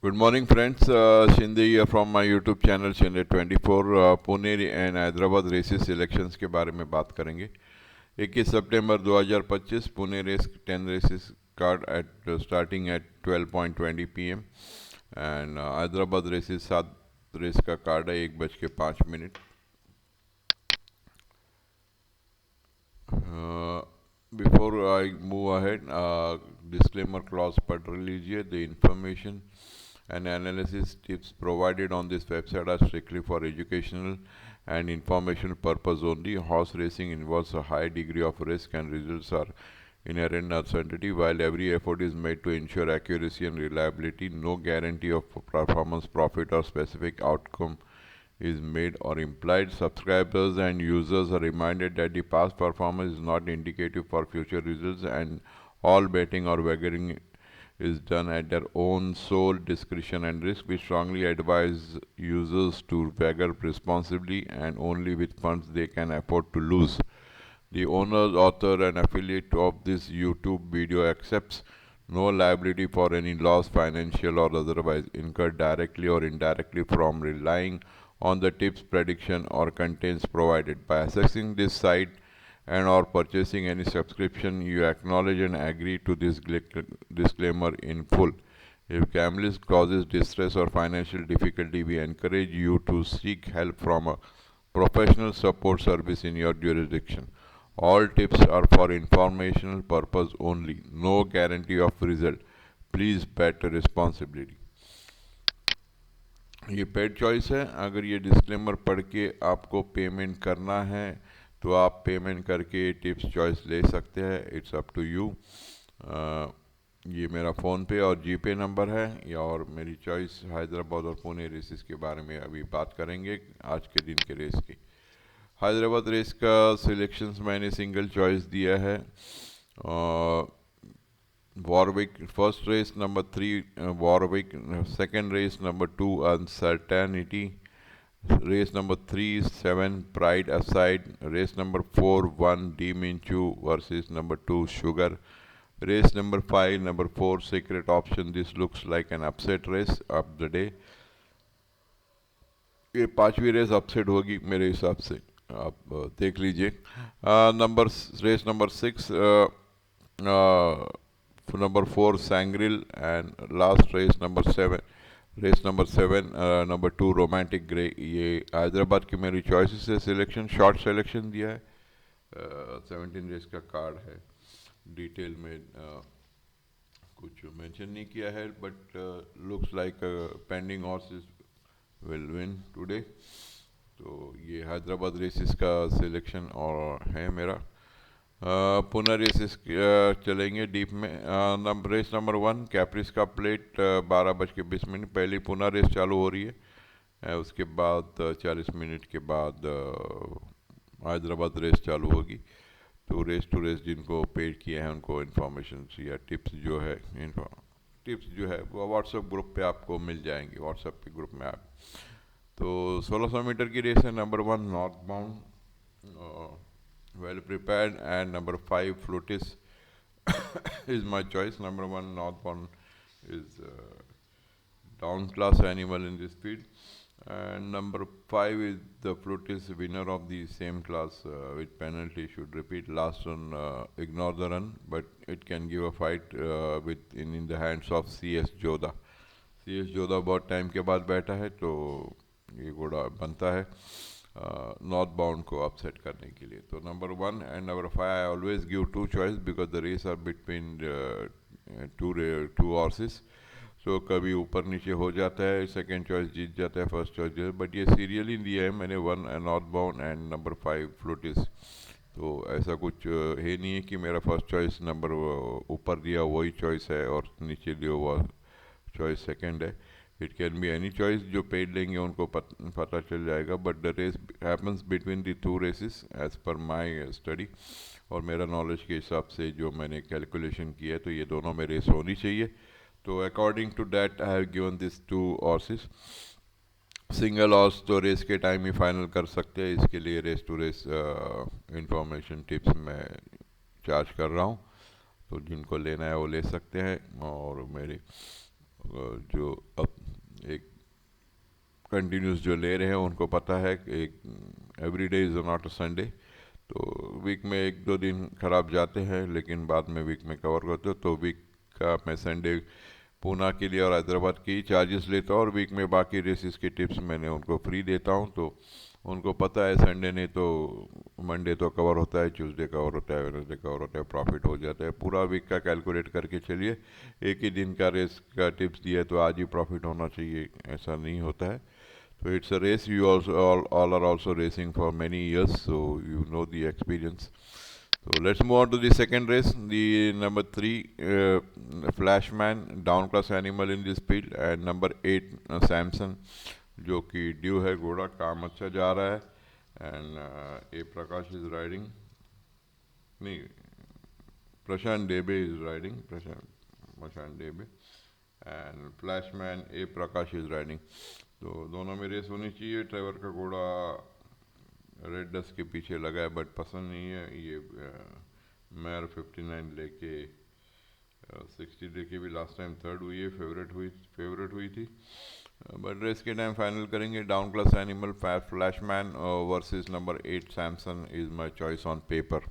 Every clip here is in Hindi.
Good morning, friends. Shinde here from my YouTube channel Shinde 24. Pune and Hyderabad races selections के बारे में बात करेंगे। 21 सितंबर 2025 Pune race 10 races card at starting at 12:20 PM and Hyderabad races 7 race का कार्ड है 1:05। Before I move ahead, disclaimer clause पढ़ लीजिए। The information and analysis tips provided on this website are strictly for educational and informational purpose only. Horse racing involves a high degree of risk and results are inherent uncertainty. While every effort is made to ensure accuracy and reliability, no guarantee of performance, profit, or specific outcome is made or implied. Subscribers and users are reminded that the past performance is not indicative for future results, and all betting or wagering is done at their own sole discretion and risk. We strongly advise users to wager responsibly and only with funds they can afford to lose. The owner, author, and affiliate of this YouTube video accepts no liability for any loss, financial or otherwise, incurred directly or indirectly from relying on the tips, prediction, or contents provided. By accessing this site and/or purchasing any subscription, you acknowledge and agree to this disclaimer in full. If gambling causes distress or financial difficulty, we encourage you to seek help from a professional support service in your jurisdiction. All tips are for informational purpose only. No guarantee of result. Please bet responsibly. ये पेड चॉइस है। अगर ये डिस्क्लेमर पढ़ के आपको पेमेंट करना है तो आप पेमेंट करके टिप्स चॉइस ले सकते हैं। It's up to you. ये मेरा फ़ोन पे और जीपे नंबर है या और मेरी चॉइस हैदराबाद और पुणे रेसेस के बारे में अभी बात करेंगे आज के दिन के रेस की। हैदराबाद रेस का सिलेक्शंस मैंने सिंगल चॉइस दिया है। Warwick first race number 3 Warwick, second race number 2 Uncertainty, race number 3 7 Pride Aside, race number 4 1 Deminchu versus number 2 Sugar, race number 5 number 4 Secret Option. This looks like an upset race of the day. ये पांचवी रेस अपसेट होगी मेरे हिसाब से, आप देख लीजिए। Number race number 6 number 4 Sangril and last race number 7 number 2 Romantic Grey। ये हैदराबाद की मेरी चॉइसेस है। सिलेक्शन शॉर्ट सिलेक्शन दिया है। 17 रेस का कार्ड है। डिटेल में कुछ मेंशन नहीं किया है, but looks like pending horses will win today. तो ये हैदराबाद रेसेस का सिलेक्शन और है मेरा। पुणे रेसेस चलेंगे डीप में। रेस नंबर 1 कैप्रिस का प्लेट 12:20। पहली पुणे रेस चालू हो रही है। उसके बाद 40 मिनट के बाद हैदराबाद रेस चालू होगी। तो रेस टू रेस जिनको पेड किया है उनको इन्फॉर्मेशन या टिप्स जो है वो व्हाट्सएप ग्रुप पे आपको मिल जाएंगी। व्हाट्सएप के ग्रुप में आप तो 1600 मीटर की रेस है। Number 1 north bound, well prepared, and number 5 Flutis is my choice. Number 1 Northbound is down class animal in this field, and number 5 is the Flutis, winner of the same class with penalty. Should repeat last run, ignore the run, but it can give a fight in the hands of CS Joda. CS Joda बहुत टाइम के बाद बैठा है तो ये घोड़ा बनता है नॉर्थ बाउंड को अपसेट करने के लिए। तो number 1 and number 5 I always give 2 choice because the race are between two horses. So कभी ऊपर नीचे हो जाता है, सेकेंड चॉइस जीत जाता है, फर्स्ट चॉइस जीत, बट ये सीरियली दिया है मैंने 1 नॉर्थ बाउंड एंड नंबर 5 फ्लूटिस। तो ऐसा कुछ है नहीं है कि मेरा फर्स्ट चॉइस नंबर ऊपर दिया वही चॉइस है और नीचे दिया वो चॉइस सेकेंड है। It can be any choice. जो पेड लेंगे उनको पता चल जाएगा, but the race happens between the 2 races as per my study और मेरा नॉलेज के हिसाब से जो मैंने कैलकुलेशन किया है, तो ये दोनों में रेस होनी चाहिए। तो according to that I have given this 2 horses. Single horse तो रेस के टाइम ही फाइनल कर सकते हैं, इसके लिए race to race information tips मैं चार्ज कर रहा हूँ। तो जिनको लेना है वो ले सकते हैं और मेरे जो अब एक कंटिन्यूस जो ले रहे हैं उनको पता है कि एक every day is not a Sunday, तो वीक में एक दो दिन खराब जाते हैं लेकिन बाद में वीक में कवर करते हो। तो वीक का मैं संडे पूना के लिए और हैदराबाद की चार्जेस लेता हूँ और वीक में बाकी रेसिस की टिप्स मैंने उनको फ्री देता हूँ। तो उनको पता है संडे नहीं तो मंडे तो कवर होता है, ट्यूसडे कवर होता है, वेडनेसडे कवर होता है, प्रॉफिट हो जाता है। पूरा वीक का कैलकुलेट करके चलिए, एक ही दिन का रेस का टिप्स दिया तो आज ही प्रॉफिट होना चाहिए, ऐसा नहीं होता है। So it's a race. You also all are also racing for many years, so you know the experience. So let's move on to the second race. The number three, Flashman, down class animal in this field, and number eight, Samson, जो कि ड्यू है घोड़ा, काम अच्छा जा रहा है। And A Prakash is riding, नहीं, Prashant Debe is riding, Prashant Debe, and Flashman A Prakash is riding. तो दोनों में रेस होनी चाहिए। ड्राइवर का घोड़ा रेड डस्ट के पीछे लगा है बट पसंद नहीं है ये। मैर 59 लेके 60 लेके भी लास्ट टाइम थर्ड हुई है, फेवरेट हुई थी, बट रेस के टाइम फाइनल करेंगे। Down class animal Flashman versus number 8 Samson is my choice on paper.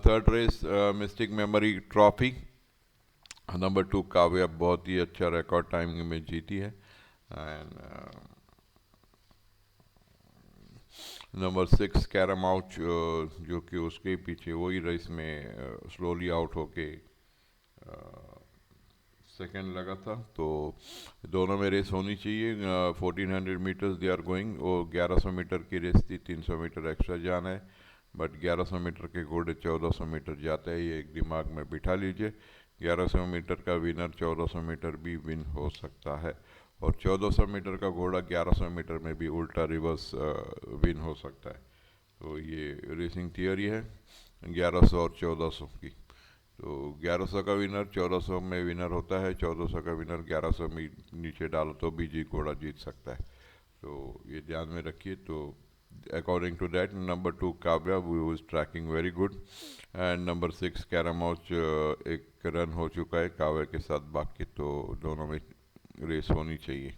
Third race mystic memory trophy, number 2 Kavya बहुत ही अच्छा रिकॉर्ड टाइम में जीती है। एंड नंबर 6 कैरम आउट, जो कि उसके पीछे वही रेस में स्लोली आउट होके सेकेंड लगा था। तो दोनों में रेस होनी चाहिए। 1400 मीटर्स दे आर गोइंग, वो 1100 मीटर की रेस थी, 300 मीटर एक्स्ट्रा जाना है, बट 1100 मीटर के घोड़े 1400 मीटर जाते हैं, ये एक दिमाग में बिठा लीजिए। 1100 मीटर का विनर 1400 मीटर भी विन हो सकता है, और 1400 मीटर का घोड़ा 1100 मीटर में भी उल्टा रिवर्स विन हो सकता है। तो ये रेसिंग थियोरी है 1100 और 1400 की। तो 1100 का विनर 1400 में विनर होता है, 1400 का विनर 1100 में नीचे डालो तो भी जी घोड़ा जीत सकता है। तो ये ध्यान में रखिए। तो according to that number 2 Kavya was tracking very good, and number 6 कैरामाउच एक रन हो चुका है काव्या के साथ बाकी, तो दोनों में रेस होनी चाहिए।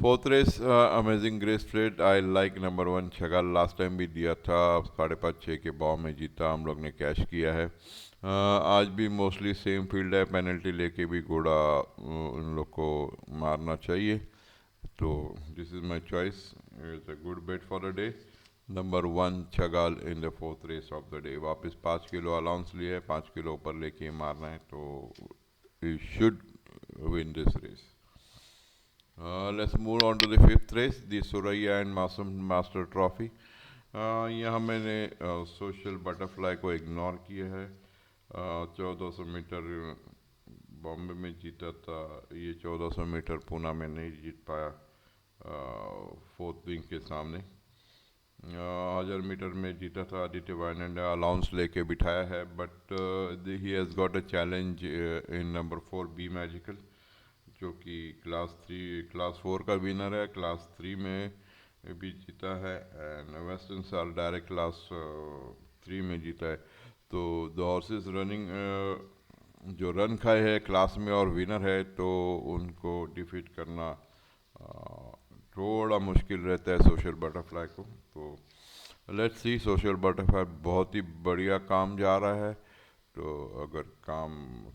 Fourth race amazing grace plate, I like number 1 Chagall, last time भी दिया था, 5.5-6 के भाव में जीता, हम लोग ने कैश किया है। आज भी मोस्टली सेम फील्ड है, पेनल्टी लेके भी घोड़ा उन लोग को मारना चाहिए। तो this is my choice, it's a good bet for the day, number 1 Chagall in the fourth race of the day. वापस 5 किलो अलाउंस लिए है, 5 किलो ऊपर लेके मारना है, तो you should win this race. Let's move on to the fifth race, the Suraya and Masum Master Trophy. यहाँ मैंने सोशल बटरफ्लाई को इग्नोर किया है। 1400 मीटर बॉम्बे में जीता था, ये 1400 मीटर पूना में नहीं जीत पाया फोर्थ विंग के सामने। 1000 मीटर में जीता था, आदित्य वायन ने अलाउंस लेके बिठाया है, but he has got a challenge in number 4 be magical, जो कि क्लास 4 का विनर है, क्लास 3 में भी जीता है, एंड वेस्टर्न साल डायरेक्ट क्लास 3 में जीता है। तो द हॉर्सेस रनिंग जो रन खाए है क्लास में और विनर है, तो उनको डिफीट करना थोड़ा मुश्किल रहता है सोशल बटरफ्लाई को। तो लेट्स सी, सोशल बटरफ्लाई बहुत ही बढ़िया काम जा रहा है, तो अगर काम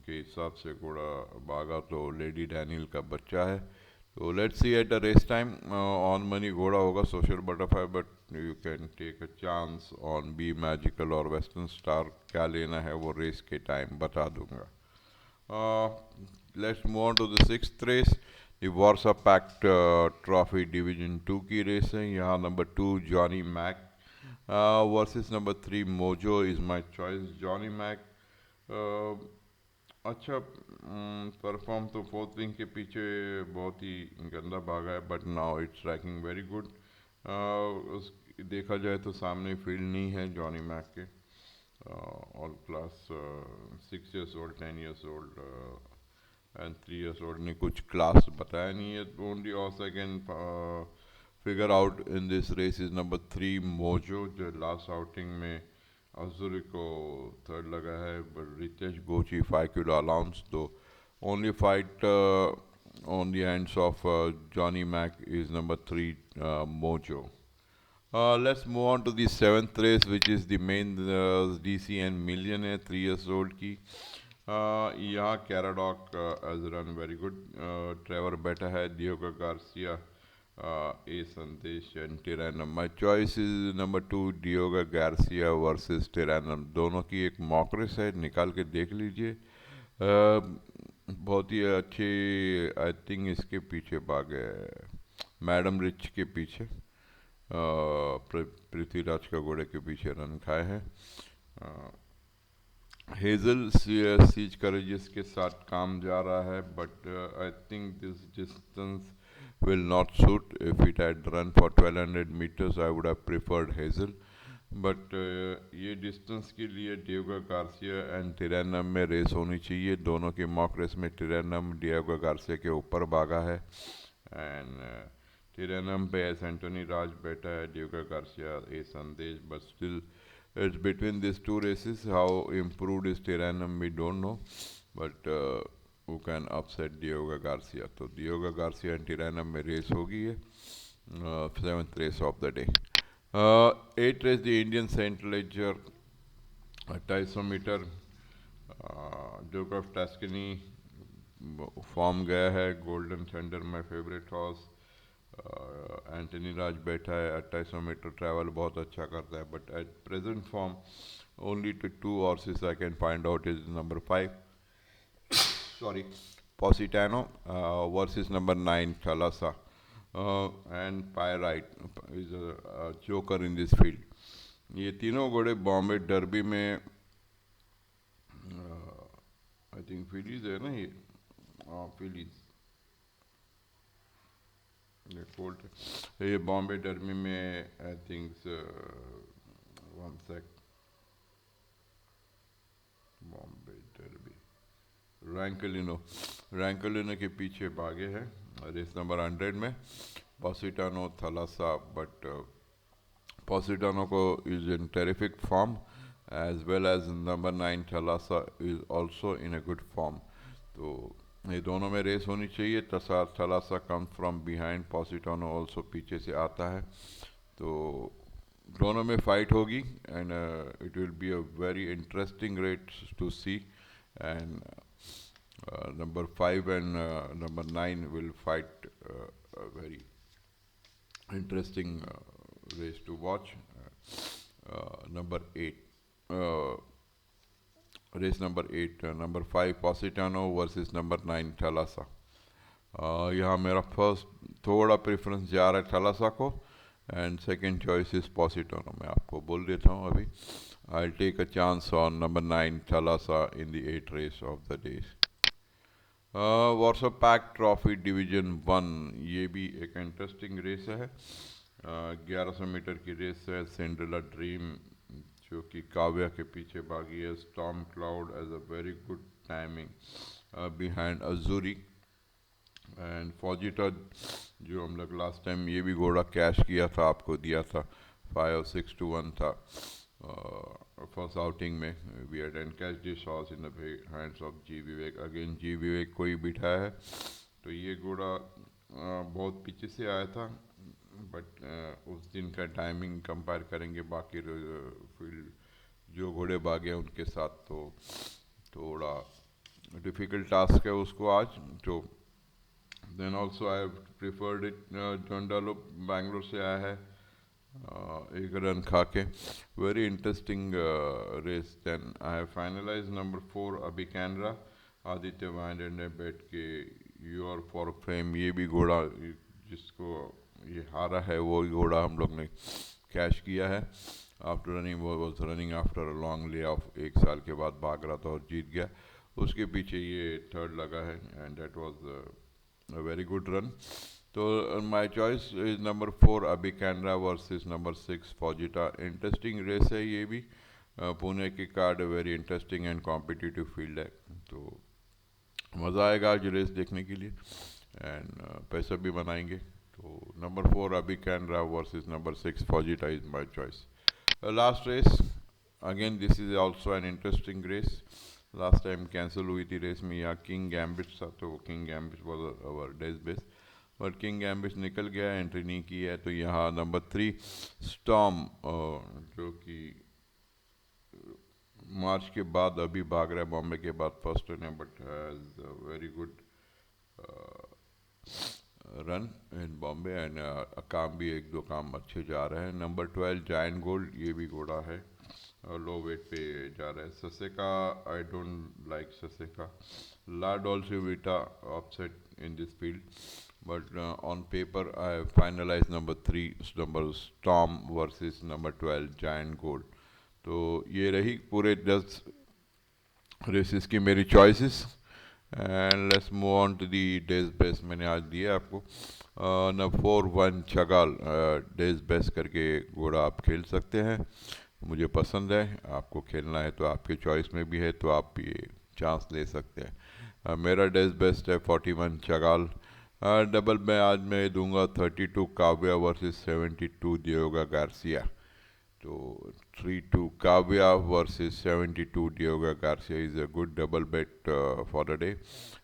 के हिसाब से घोड़ा भागा तो लेडी डैनियल का बच्चा है। तो let's see at the race time, on money घोड़ा होगा social butterfly, but you can take a chance on be magical और वेस्टर्न स्टार। क्या लेना है वो रेस के टाइम बता दूंगा। Let's move on to the sixth race, the Warsaw Pact trophy division 2 की रेस है। यहाँ number 2 Johnny Mac versus number 3 Mojo is my choice. Johnny Mac अच्छा परफॉर्म तो फोर्थ विंग के पीछे बहुत ही गंदा भागा है, but now it's tracking very good. उस देखा जाए तो सामने फील्ड नहीं है जॉनी मैक के, all class 6 years old, 10 years old and 3 years old ने कुछ क्लास बताया नहीं है। Only also I can figure out in this race is number 3 Mojo, जो लास्ट आउटिंग में अजूरी को थर्ड लगा है, बट रितेश गोची 5 किलो अलाउंस, तो Only fight on the hands of Johnny Mac is number 3, Mojo. Let's move on to the seventh race, which is the main DCN Millionaire 3 years old की. यहाँ Caradoc has run very good. Trevor Beta है, Diogo Garcia, A Sandesh and Tyrannom. My choice is number 2, Diogo Garcia versus Tyrannom. दोनों की एक मॉक रेस है, निकाल के देख लीजिए. बहुत ही अच्छे, आई थिंक इसके पीछे भाग है, मैडम रिच के पीछे, पृथ्वीराज का घोड़े के पीछे रन खाए हैं. हेजल सीज करेजिस के साथ काम जा रहा है, but I think this distance will not suit. If it had run for 1200 meters, I would have preferred Hazel. But ये डिस्टेंस के लिए डियोगो गार्सिया एंड टिरानम में रेस होनी चाहिए. दोनों की मॉक रेस में टिरानम डियोगो गार्सिया के ऊपर भागा है, एंड टिरानम पे एस एंटोनी राज बैठा है, Diogo Garcia A Sandesh. But still it's between this two races. How improved is टिरानम we don't know, but who can upset Diogo Garcia. तो Diogo Garcia and Tirana में रेस होगी है, 7th race of the day. 8th race the Indian Saint Leger 250 metre. जोकॉफ टस्कनी फॉर्म गया है. Golden thunder my favourite horse. Antony Raj बैठा है. 2800 मीटर ट्रैवल बहुत अच्छा करता है, but at present form only to 2 horses I can find out is number 5, Positano versus number 9, Thalassa. And Pyrite is a joker in this field. ये तीनों घोड़े बॉम्बे डर्बी में, आई थिंक फिलीज है ना ये, फिलीज ये कोल्ट है. ये बॉम्बे डर्बी में I think, one sec, Bombay Derby रैंकलिनो के पीछे भागे हैं रेस नंबर 100 में. पॉसिटानो थलासा, बट पॉसिटानो को is in terrific form, as well as number 9 Thalassa is also in a good form. तो ये दोनों में रेस होनी चाहिए. Thalassa come from behind, Positano also पीछे से आता है, तो दोनों में फाइट होगी. And it will be a very interesting race to see. And number 5 and number 9 will fight a very interesting race to watch. Number 8, race number 8, number 5 Positano versus number 9 Thalassa. यहाँ मेरा फर्स्ट थोड़ा प्रेफरेंस जा रहा है थलासा को, and second choice is Positano. मैं आपको बोल देता हूँ अभी. I take a chance on number 9 Thalassa in the 8th race of the day. Warsaw pact trophy division 1, ये भी एक इंटरेस्टिंग रेस है. 1100 मीटर की रेस है. सिंड्रेला ड्रीम जो कि काव्या के पीछे भागी है. Storm cloud as a very good timing behind अजूरी. एंड फॉजिटा जो हम लोग लास्ट टाइम ये भी घोड़ा कैश किया था, आपको दिया था, 5-6 to 1 था फर्स्ट आउटिंग में. We had encash this horse in the hands of G Vivek. Again G Vivek को ही बिठाया है. तो ये घोड़ा बहुत पीछे से आया था, बट उस दिन का टाइमिंग कंपेयर करेंगे बाकी फील्ड जो घोड़े भागे हैं उनके साथ, तो थोड़ा डिफ़िकल्ट टास्क है उसको आज. तो then also I have preferred it. जोंडालो बैंगलोर से आया है, एक रन खा के. Very interesting race. Then I have finalise number 4 अभी कैनरा. आदित्य वाइंडर ने बैठ के यूर फॉर फेम, ये भी घोड़ा जिसको ये हारा है वो घोड़ा हम लोग ने कैश किया है. आफ्टर रनिंग, वो was running after a long lay off, 1 साल के बाद भाग रहा था और जीत गया. उसके पीछे ये थर्ड लगा है, and that was a very good run. तो माई चॉइस इज नंबर 4 अभी कैनरा वर्सेस नंबर 6 फॉजिटा. इंटरेस्टिंग रेस है ये भी. पुणे की card very interesting and competitive field है, तो मज़ा आएगा आज रेस देखने के लिए, एंड पैसा भी बनाएंगे. तो नंबर 4 अभी कैनरा वर्सेस नंबर 6 फॉजिटा is my choice. Last race, again this is also an interesting race. Last time cancel हुई थी रेस में। यहाँ किंग गैम्बिट था, तो king gambit was our day's best, but king gambit निकल गया, एंट्री नहीं की है। तो यहाँ नंबर 3 स्टॉर्म, जो कि मार्च के बाद अभी भाग रहा है, बॉम्बे के बाद फर्स्ट रन है, but has very good run in Bombay, and काम भी एक दो काम अच्छे जा रहे हैं। नंबर 12 जायंट गोल्ड, ये भी घोड़ा है, लो वेट पे जा रहा है। ससेका, आई डोंट लाइक ससेका। La Dolce Vita offset in this field, but on paper I finalise number 3 number storm versus number 12 giant gold. तो ये रही पूरे 10 रेसेस की मेरी choices, and let's move on to the day's best. मैंने आज दिया आपको न 4-1 चगाल डेज बेस्ट करके घोड़ा आप खेल सकते हैं, मुझे पसंद है। आपको खेलना है तो आपके चॉइस में भी है, तो आप ये चांस ले सकते हैं। मेरा डेज बेस्ट है 41 चगाल। डबल में आज मैं दूंगा 32 काव्या वर्सेस 72 दियोगा गार्सिया। तो 3-2 Kavya versus 72 Diogo Garcia is a good double bet for the day.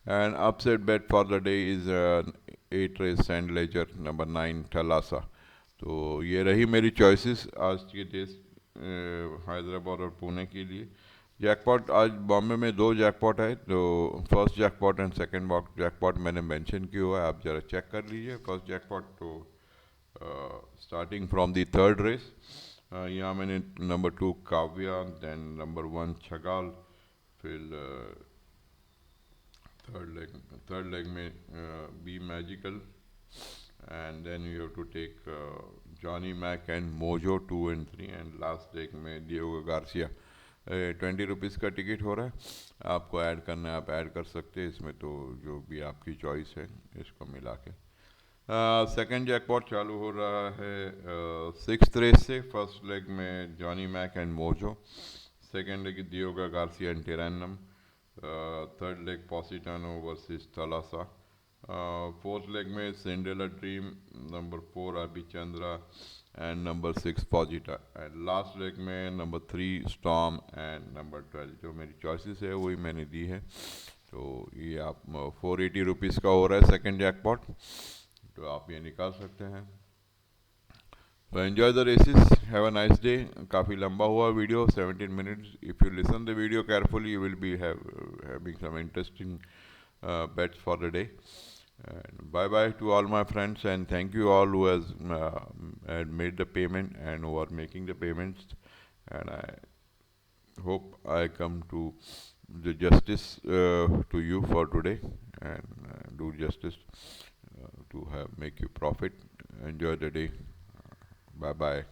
And upset bet for the day is 8 race Sand Ledger number 9 Thalassa. तो ये रही मेरी चॉइसेस आज के देश हैदराबाद और पुणे के लिए। जैकपॉट आज बॉम्बे में 2 जैकपॉट है, तो first jackpot and second jackpot मैंने मेंशन किया हुआ है, आप ज़रा चेक कर लीजिए। फर्स्ट जैकपॉट तो starting from the third race, यहाँ मैंने number 2 Kavya, then number 1 Chagall, फिर थर्ड लेग में be magical, and then you have to take Johnny Mac and Mojo 2 and 3, and last leg में डियोगो गार्सिया। 20 रुपीज़ का टिकट हो रहा है, आपको ऐड करना है आप ऐड कर सकते हैं इसमें, तो जो भी आपकी चॉइस है इसको मिला के। सेकेंड जैकपॉट चालू हो रहा है 6th रेस से। फर्स्ट लेग में Johnny Mac and Mojo, second leg Diogo Garcia and टेरानम, third leg Positano versus Thalassa, fourth leg में सिंडेला ड्रीम, नंबर 4 अभिचंद्रा एंड नंबर 6 पॉजिटा, एंड लास्ट लेग में नंबर 3 स्टॉर्म एंड नंबर 12। जो मेरी चॉइसेस है वही मैंने दी है। तो ये आप 480 रुपीज़ का हो रहा है सेकेंड जैकपॉट, तो आप ये निकाल सकते हैं। तो enjoy the races, have a nice day. काफ़ी लंबा हुआ video, 17 minutes. If you listen the video carefully, you will be having some interesting bets for the day. And bye bye to all my friends, and thank you all who has had made the payment and who are making the payments. And I hope I come to the justice to you for today, and do justice to have make you profit. Enjoy the day. Bye bye.